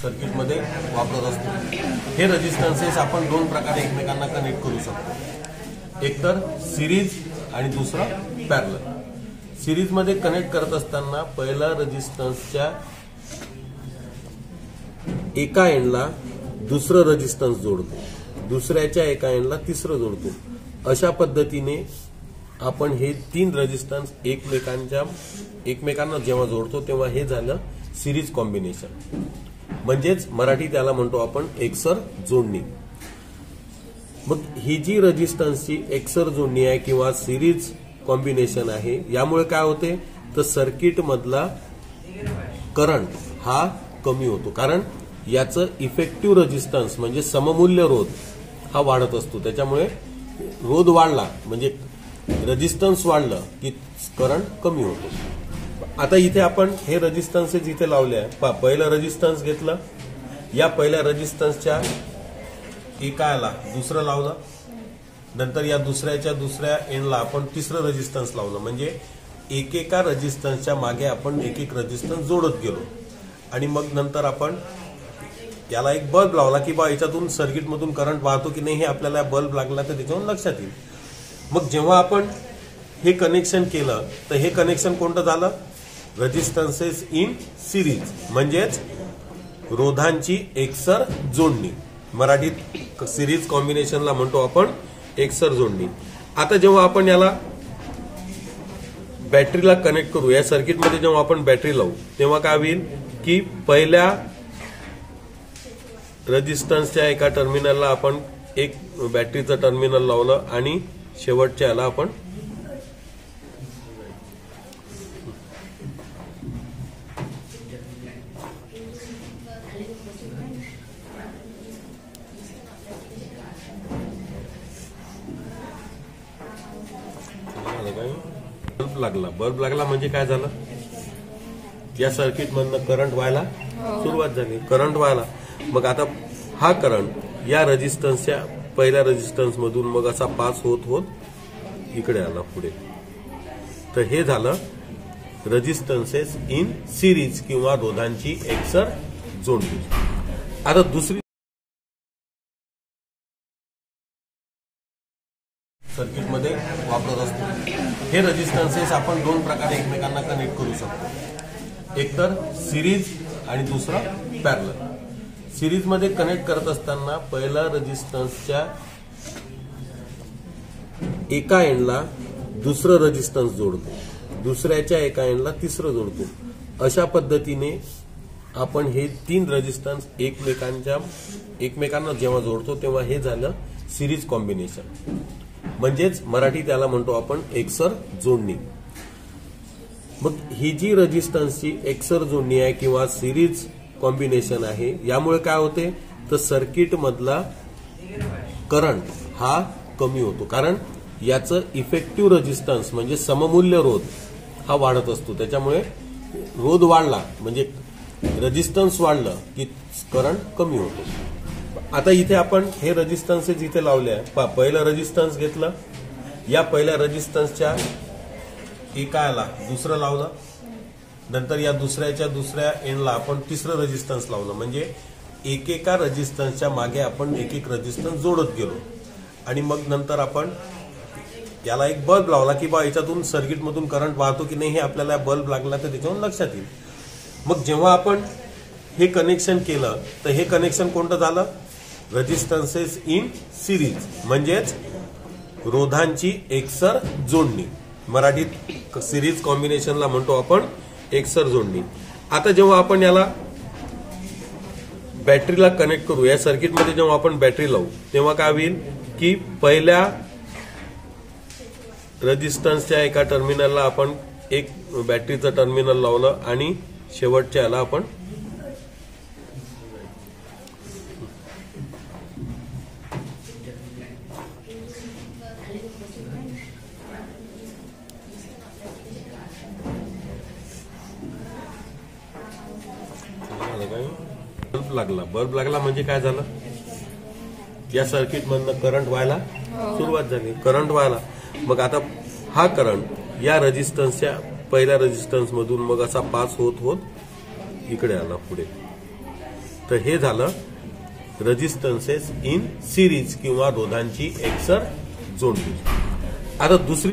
सर्किटमध्ये वापरत असतो। हे रेजिस्टन्सेस आपण दोन प्रकारे एकमेकांना कनेक्ट करू शकतो, एक तर सिरीज आणि दुसरा पॅरलल। सिरीज मध्ये कनेक्ट करत असताना पहिला रेजिस्टन्सच्या एका एंडला दुसरं रेजिस्टन्स जोडतो, दुसऱ्याच्या एका एंडला तिसरं जोडतो। अशा पद्धतीने आपण हे तीन रेजिस्टन्स एकमेकांना जेव्हा जोडतो तेव्हा हे झालं सिरीज कॉम्बिनेशन, म्हणजेच मराठी त्याला म्हणतो आपण एकसर जोडणी। मग ही जी रेजिस्टन्सची एकसर जोडणी आहे किंवा सिरीज कॉम्बिनेशन आहे, यामुळे काय होते तर सर्किट मधला करंट हा कमी होतो, कारण याचं इफेक्टिव्ह रेजिस्टन्स म्हणजे सममूल्य रोध हा वाढत असतो। त्याच्यामुळे रोध वाढला म्हणजे रेजिस्टन्स वाढलं की करंट कमी होतो। आता इथे आपण हे रेजिस्टन्सेस इथे लावले आहे। पहिलं रेजिस्टन्स घेतलं, या पहिल्या रेजिस्टन्सच्या एकाला दुसरं लावलं, नंतर या दुसऱ्याच्या दुसऱ्या एंडला आपण तिसरं रेजिस्टन्स लावलं, म्हणजे एकेका रेजिस्टन्सच्या मागे आपण एक एक रेजिस्टन्स जोडत गेलो। आणि मग नंतर आपण याला एक बल्ब लावला की बा याच्यातून सर्किटमधून करंट वाहतो की नाही हे आपल्याला बल्ब लागला तर त्याच्यावरून लक्षात येईल। मग जेव्हा आपण हे कनेक्शन केलं तर हे कनेक्शन कोणतं झालं, रेजिस्टन्सेस इन सिरीज, म्हणजेच रोधांची एकसर जोडणी। मराठीत सिरीज कॉम्बिनेशनला म्हणतो आपण एकसर जोडणी। आता जेव्हा आपण याला बॅटरीला कनेक्ट करू, या सर्किटमध्ये जेव्हा आपण बॅटरी लावू तेव्हा काय होईल की पहिल्या रेजिस्टन्सच्या एका टर्मिनलला आपण एक बॅटरीचं टर्मिनल लावलं आणि शेवटच्या याला आपण बल्ब लागला म्हणजे काय झालं, या सर्किट मधनं करंट व्हायला सुरुवात झाली, करंट व्हायला। मग आता हा करंट या रेजिस्टन्सच्या पहिल्या रेजिस्टन्स मधून मग असा पास होत होत इकडे आला पुढे, तर हे झालं रेजिस्टन्सेस इन सिरीज किंवा रोधांची एकसर जोडणी। आता दुसरी सर्किटमध्ये वापरत असतो, हे रेजिस्टन्सेस आपण दोन प्रकारे एकमेकांना कनेक्ट करू शकतो, एक तर सिरीज आणि दुसरं पॅरलल। सिरीज मध्ये कनेक्ट करत असताना पहिला रेजिस्टन्सच्या एका एंडला दुसरं रेजिस्टन्स जोडतो, दुसऱ्याच्या एका एंडला तिसरं जोडतो। अशा पद्धतीने आपण हे तीन रेजिस्टन्स एकमेकांना जेव्हा जोडतो तेव्हा हे झालं सिरीज कॉम्बिनेशन, म्हणजेच मराठी त्याला म्हणतो आपण एकसर जोडणी। मग ही जी रेजिस्टन्सची एकसर जोडणी आहे किंवा सिरीज कॉम्बिनेशन आहे, यामुळे काय होते तर सर्किट मधला करंट हा कमी होतो, कारण याचं इफेक्टिव्ह रेजिस्टन्स म्हणजे सममूल्य रोध हा वाढत असतो। त्याच्यामुळे रोध वाढला म्हणजे रेजिस्टन्स वाढलं की करंट कमी होतो। आता इथे आपण हे रेजिस्टन्सेस इथे लावले आहे। पहिलं रेजिस्टन्स घेतलं, या पहिल्या रेजिस्टन्सच्या एकाला दुसरं लावलं, नंतर या दुसऱ्याच्या दुसऱ्या एंडला आपण तिसरं रेजिस्टन्स लावलं, म्हणजे एकेका रेजिस्टन्सच्या मागे आपण एक एक रेजिस्टन्स जोडत गेलो। आणि मग नंतर आपण याला एक बल्ब लावला की बा याच्यातून सर्किटमधून करंट वाहतो की नाही हे आपल्याला बल्ब लागला तर त्याच्यावरून लक्षात येईल। मग जेव्हा आपण हे कनेक्शन केलं तर हे कनेक्शन कोणतं झालं, रेजिस्टन्सेस इन सिरीज, म्हणजेच रोधांची एकसर जोडणी। मराठीत सिरीज कॉम्बिनेशनला म्हणतो आपण एकसर जोडणी। आता जेव्हा आपण याला बॅटरीला कनेक्ट करू, या सर्किटमध्ये जेव्हा आपण बॅटरी लावू तेव्हा काय होईल की पहिल्या रेजिस्टन्सच्या एका टर्मिनलला आपण एक बॅटरीचं टर्मिनल लावलं आणि शेवटच्या याला आपण बल्ब लागला म्हणजे काय झालं, या सर्किट मधनं करंट व्हायला सुरुवात झाली, करंट व्हायला। मग आता हा करंट या रेजिस्टन्सच्या पहिल्या रेजिस्टन्स मधून मग असा पास होत होत इकडे आला पुढे, तर हे झालं रेजिस्टन्सेस इन सिरीज किंवा रोधांची एकसर जोडणी. आता दुसरी